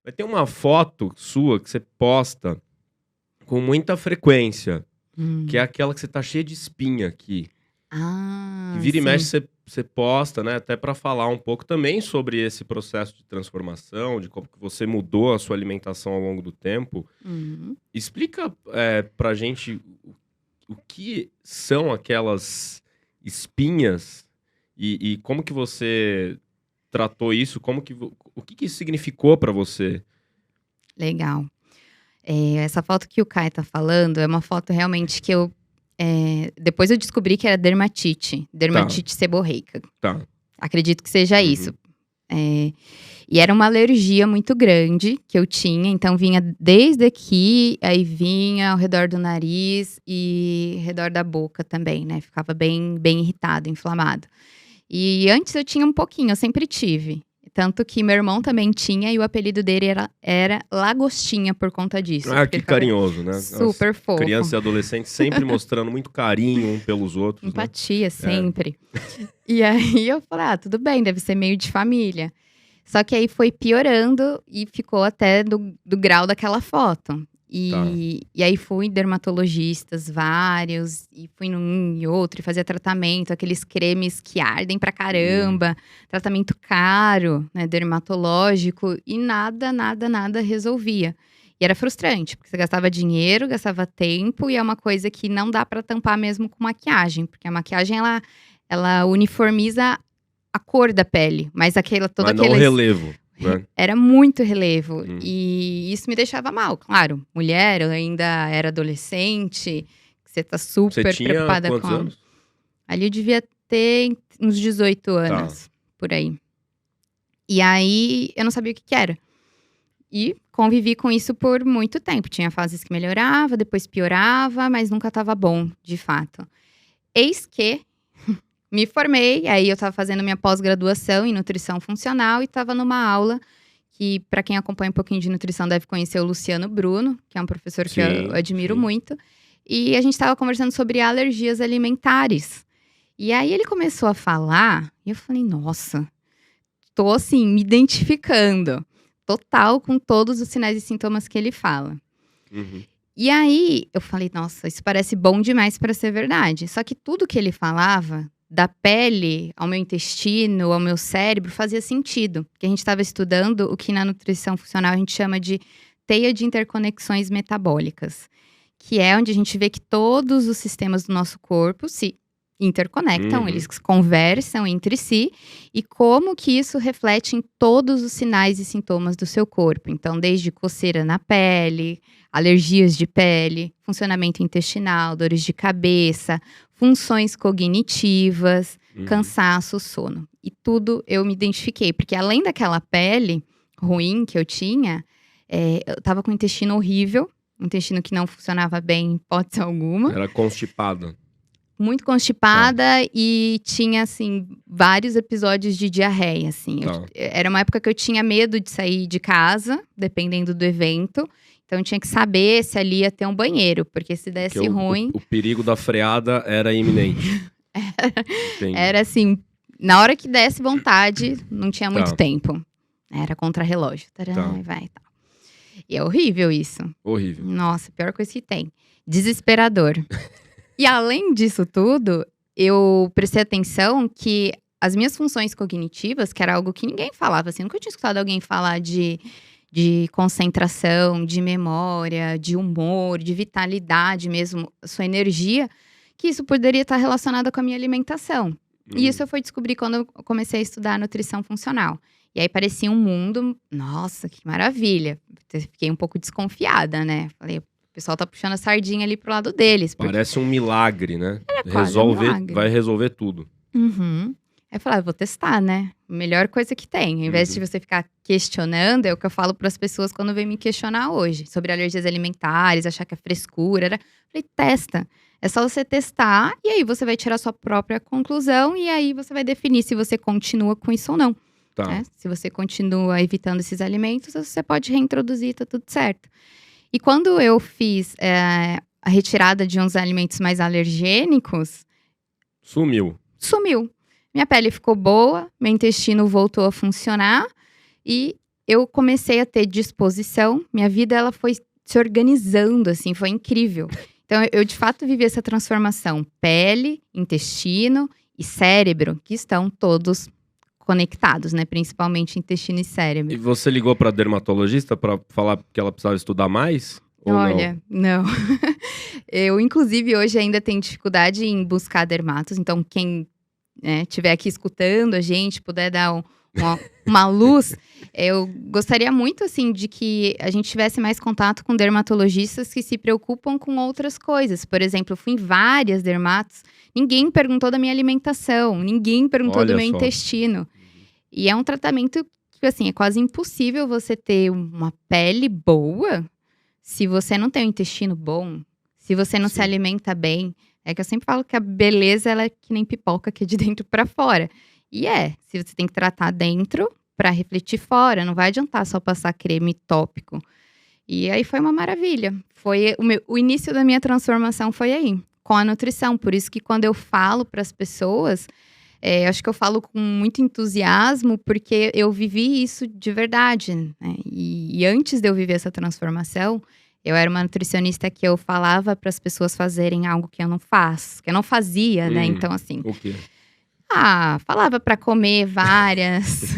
Vai ter uma foto sua que você posta com muita frequência, que é aquela que você tá cheia de espinha aqui. Que vira e mexe Sim. você posta, né? Até para falar um pouco também sobre esse processo de transformação, de como que você mudou a sua alimentação ao longo do tempo. Uhum. Explica pra gente o que são aquelas espinhas e como que você tratou isso, o que isso significou para você? Legal. Essa foto que o Kai tá falando é uma foto realmente que depois eu descobri que era Tá, dermatite seborreica. tá. Acredito que seja isso. Uhum. E era uma alergia muito grande que eu tinha, então vinha desde aqui, aí vinha ao redor do nariz e ao redor da boca também, né? Ficava bem, bem irritado, inflamado. E antes eu tinha um pouquinho, eu sempre tive. Tanto que meu irmão também tinha e o apelido dele era Lagostinha por conta disso. Ah, Porque que ele ficava carinhoso, né? As super fofo. crianças e adolescentes sempre mostrando muito carinho um pelos outros, né? Empatia É. sempre. E aí eu falei, tudo bem, deve ser meio de família. Só que aí foi piorando e ficou até do grau daquela foto. Tá. E aí fui em dermatologistas vários, e fui num e outro, e fazia tratamento, aqueles cremes que ardem pra caramba, tratamento caro, né, dermatológico, e nada, nada, nada resolvia. E era frustrante, porque você gastava dinheiro, gastava tempo, e é uma coisa que não dá pra tampar mesmo com maquiagem, porque a maquiagem ela uniformiza a cor da pele, mas todo Mas não o aqueles relevo, né? era muito relevo, Hum. e isso me deixava mal. Claro, mulher, eu ainda era adolescente, você tá Você super tinha preocupada quantos anos? ali eu devia ter uns 18 Tá. anos, por aí. E aí, eu não sabia o que que era. E convivi com isso por muito tempo. Tinha fases que melhorava, depois piorava, mas nunca estava bom, de fato. Eis que me formei, aí eu estava fazendo minha pós-graduação em nutrição funcional e estava numa aula que, para quem acompanha um pouquinho de nutrição, deve conhecer o Luciano Bruno, que é um professor que eu Sim, admiro sim. muito. E a gente estava conversando sobre alergias alimentares. E aí ele começou a falar, e eu falei, nossa, tô assim, me identificando. Total com todos os sinais e sintomas que ele fala. Uhum. E aí, eu falei, nossa, isso parece bom demais para ser verdade. Só que tudo que ele falava, da pele ao meu intestino, ao meu cérebro, fazia sentido. Porque a gente estava estudando o que na nutrição funcional a gente chama de teia de interconexões metabólicas. Que é onde a gente vê que todos os sistemas do nosso corpo se interconectam, eles Uhum. conversam entre si, e como que isso reflete em todos os sinais e sintomas do seu corpo. Então, desde coceira na pele, alergias de pele, funcionamento intestinal, dores de cabeça, funções cognitivas, Uhum. cansaço, sono. E tudo eu me identifiquei, porque além daquela pele ruim que eu tinha, eu tava com o intestino horrível, um intestino que não funcionava bem em hipótese alguma. Era constipada. Muito Tá, constipada e tinha, assim, vários episódios de diarreia, assim. tá. Era uma época que eu tinha medo de sair de casa, dependendo do evento. Então, eu tinha que saber se ali ia ter um banheiro, porque se Porque desse ruim, o perigo da freada era iminente. Entendi. era assim, na hora que desse vontade, não tinha muito Tá, tempo. Era contra-relógio. tá. Taran, vai, tal. E é horrível isso. Horrível. Nossa, pior coisa que tem. Desesperador. E além disso tudo, eu prestei atenção que as minhas funções cognitivas, que era algo que ninguém falava, assim, nunca tinha escutado alguém falar de concentração, de memória, de humor, de vitalidade mesmo, sua energia, que isso poderia estar relacionado com a minha alimentação. E isso eu fui descobrir quando eu comecei a estudar nutrição funcional. E aí parecia um mundo, nossa, que maravilha. Fiquei um pouco desconfiada, né? Falei, o pessoal tá puxando a sardinha ali pro lado deles, porque Parece um milagre, né? é quase um Vai milagre. resolver tudo. Uhum. Aí eu falei, vou testar, né? Melhor coisa que tem. Ao invés de Uhum. você ficar questionando, é o que eu falo para as pessoas quando vêm me questionar hoje. Sobre alergias alimentares, achar que é frescura. Falei, testa. É só você testar e aí você vai tirar sua própria conclusão. E aí você vai definir se você continua com isso ou não. Tá. Né? Se você continua evitando esses alimentos, você pode reintroduzir, tá tudo certo. E quando eu fiz a retirada de uns alimentos mais alergênicos, Sumiu. sumiu. Minha pele ficou boa, meu intestino voltou a funcionar e eu comecei a ter disposição, minha vida ela foi se organizando, assim, foi incrível. Então, eu de fato vivi essa transformação. Pele, intestino e cérebro, que estão todos conectados, né? Principalmente intestino e cérebro. E você ligou pra dermatologista pra falar que ela precisava estudar mais? Ou Olha, não. Eu, inclusive, hoje ainda tenho dificuldade em buscar dermatos. Então, quem estiver aqui escutando a gente, puder dar uma luz, eu gostaria muito, assim, de que a gente tivesse mais contato com dermatologistas que se preocupam com outras coisas. Por exemplo, eu fui em várias dermatos, ninguém perguntou da minha alimentação, ninguém perguntou do Olha meu só. intestino. E é um tratamento que, assim, é quase impossível você ter uma pele boa se você não tem um intestino bom, se você não se Sim. alimenta bem. É que eu sempre falo que a beleza, ela é que nem pipoca, que é de dentro pra fora. E se você tem que tratar dentro pra refletir fora, não vai adiantar só passar creme tópico. E aí foi uma maravilha. Foi o início da minha transformação foi aí, com a nutrição. Por isso que quando eu falo pras pessoas, acho que eu falo com muito entusiasmo, porque eu vivi isso de verdade, né? E antes de eu viver essa transformação, eu era uma nutricionista que eu falava para as pessoas fazerem algo que eu não faço, que eu não fazia, né? Então, assim, O quê? falava para comer várias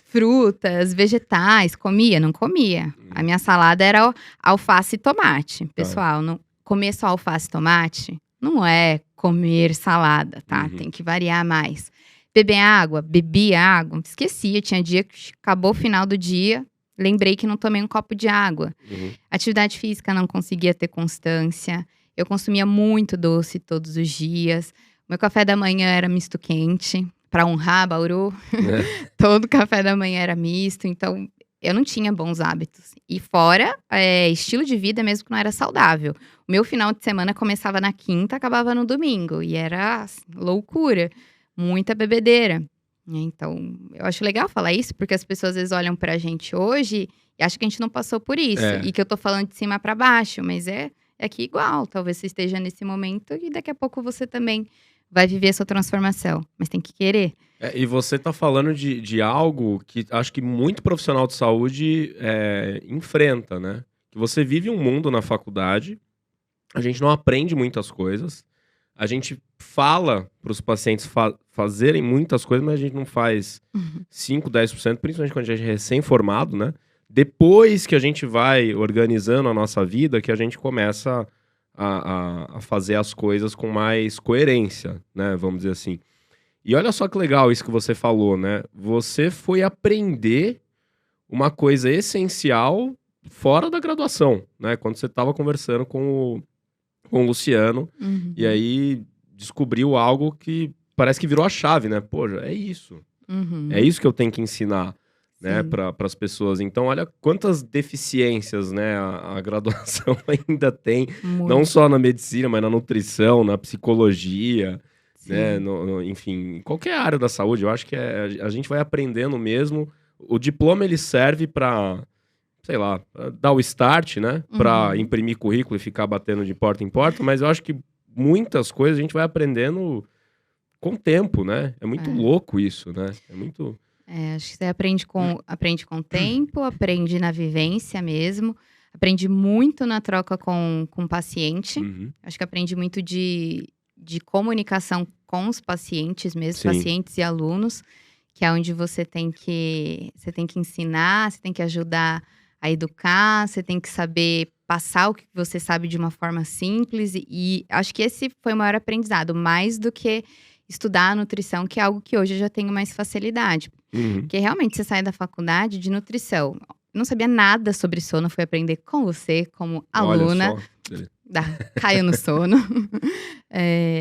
frutas, vegetais, comia, não comia. A minha salada era alface e tomate. Pessoal, não comer só alface e tomate não é comer salada, tá? Uhum. Tem que variar mais. Beber água, bebia água, esquecia. Tinha dia que acabou o final do dia, lembrei que não tomei um copo de água. Uhum. Atividade física não conseguia ter constância. Eu consumia muito doce todos os dias. Meu café da manhã era misto quente, para honrar Bauru. Todo café da manhã era misto, então eu não tinha bons hábitos. E fora, estilo de vida mesmo que não era saudável. O meu final de semana começava na quinta, acabava no domingo. E era assim, loucura, muita bebedeira. Então, eu acho legal falar isso, porque as pessoas às vezes olham pra gente hoje e acham que a gente não passou por isso. E que eu tô falando de cima pra baixo, mas é que igual. Talvez você esteja nesse momento e daqui a pouco você também vai viver a sua transformação. Mas tem que querer. E você tá falando de algo que acho que muito profissional de saúde enfrenta, né? Que você vive um mundo na faculdade, a gente não aprende muitas coisas, a gente fala para os pacientes fazerem muitas coisas, mas a gente não faz 5, 10%, principalmente quando a gente é recém-formado, né? Depois que a gente vai organizando a nossa vida, que a gente começa a fazer as coisas com mais coerência, né? Vamos dizer assim. E olha só que legal isso que você falou, né? Você foi aprender uma coisa essencial fora da graduação, né? Quando você estava conversando com o Luciano, e aí descobriu algo que parece que virou a chave, né? Pô, é isso. É isso que eu tenho que ensinar, né, para as pessoas. Então, olha quantas deficiências, né, a graduação ainda tem, Muito. não só na medicina, mas na nutrição, na psicologia, Sim. né, enfim, em qualquer área da saúde. Eu acho que a gente vai aprendendo mesmo. O diploma, ele serve para, sei lá, dar o start, né, para imprimir currículo e ficar batendo de porta em porta, mas eu acho que muitas coisas a gente vai aprendendo com o tempo, né? É muito louco isso, né? É muito... acho que você aprende com o tempo, aprende na vivência mesmo, aprende muito na troca com o paciente. Acho que aprende muito de comunicação com os pacientes mesmo, Sim. pacientes e alunos, que é onde você tem que ensinar, você tem que ajudar a educar, você tem que saber passar o que você sabe de uma forma simples. E acho que esse foi o maior aprendizado, mais do que estudar a nutrição, que é algo que hoje eu já tenho mais facilidade. Porque realmente você sai da faculdade de nutrição. Não sabia nada sobre sono, fui aprender com você, como aluna. Olha só. Caiu no sono.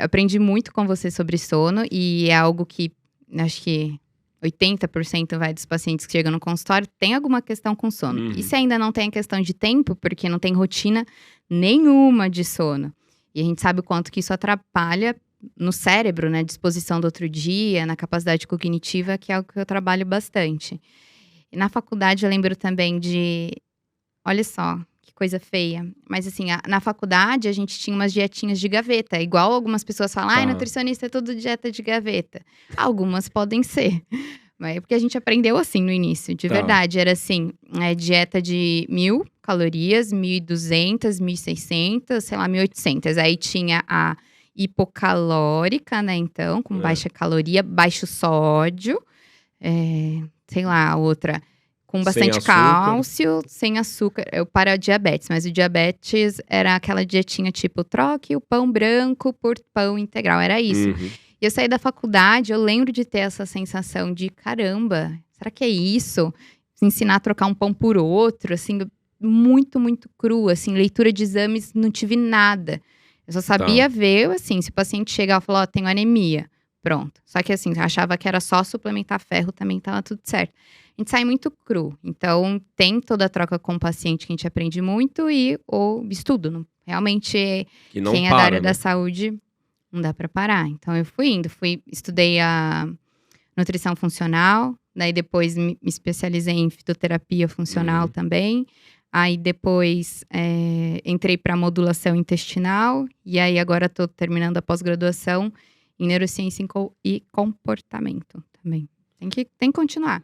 Aprendi muito com você sobre sono e é algo que acho que 80% dos pacientes que chegam no consultório tem alguma questão com sono. E se ainda não tem a questão de tempo, porque não tem rotina nenhuma de sono. E a gente sabe o quanto que isso atrapalha no cérebro, na disposição do outro dia, na capacidade cognitiva, que é algo que eu trabalho bastante. E na faculdade eu lembro também olha só, que coisa feia. Mas assim, na faculdade a gente tinha umas dietinhas de gaveta. Igual algumas pessoas falam, nutricionista é tudo dieta de gaveta. Algumas podem ser. Mas é porque a gente aprendeu assim no início, de Tá. verdade. Era assim, dieta de 1.000 calorias, 1.200, 1.600, sei lá, 1.800. Aí tinha a hipocalórica, né, então, com baixa caloria, baixo sódio. Sei lá, a outra com Sem bastante açúcar. cálcio, sem açúcar. Eu para diabetes, mas o diabetes era aquela dietinha tipo, troque o pão branco por pão integral, era isso. Uhum. E eu saí da faculdade, eu lembro de ter essa sensação de, caramba, será que é isso? Ensinar a trocar um pão por outro, assim, muito, muito cru, assim, leitura de exames, não tive nada. Eu só sabia ver, assim, se o paciente chegar e falar, ó, tenho anemia, pronto. Só que assim, eu achava que era só suplementar ferro, também tava tudo certo. A gente sai muito cru, então tem toda a troca com o paciente que a gente aprende muito e o estudo. Realmente, Que não quem é para, da área né? da saúde, não dá pra parar. Então eu fui indo, estudei a nutrição funcional, daí depois me especializei em fitoterapia funcional também. Aí depois entrei para modulação intestinal e aí agora estou terminando a pós-graduação em neurociência e comportamento também. Tem que continuar.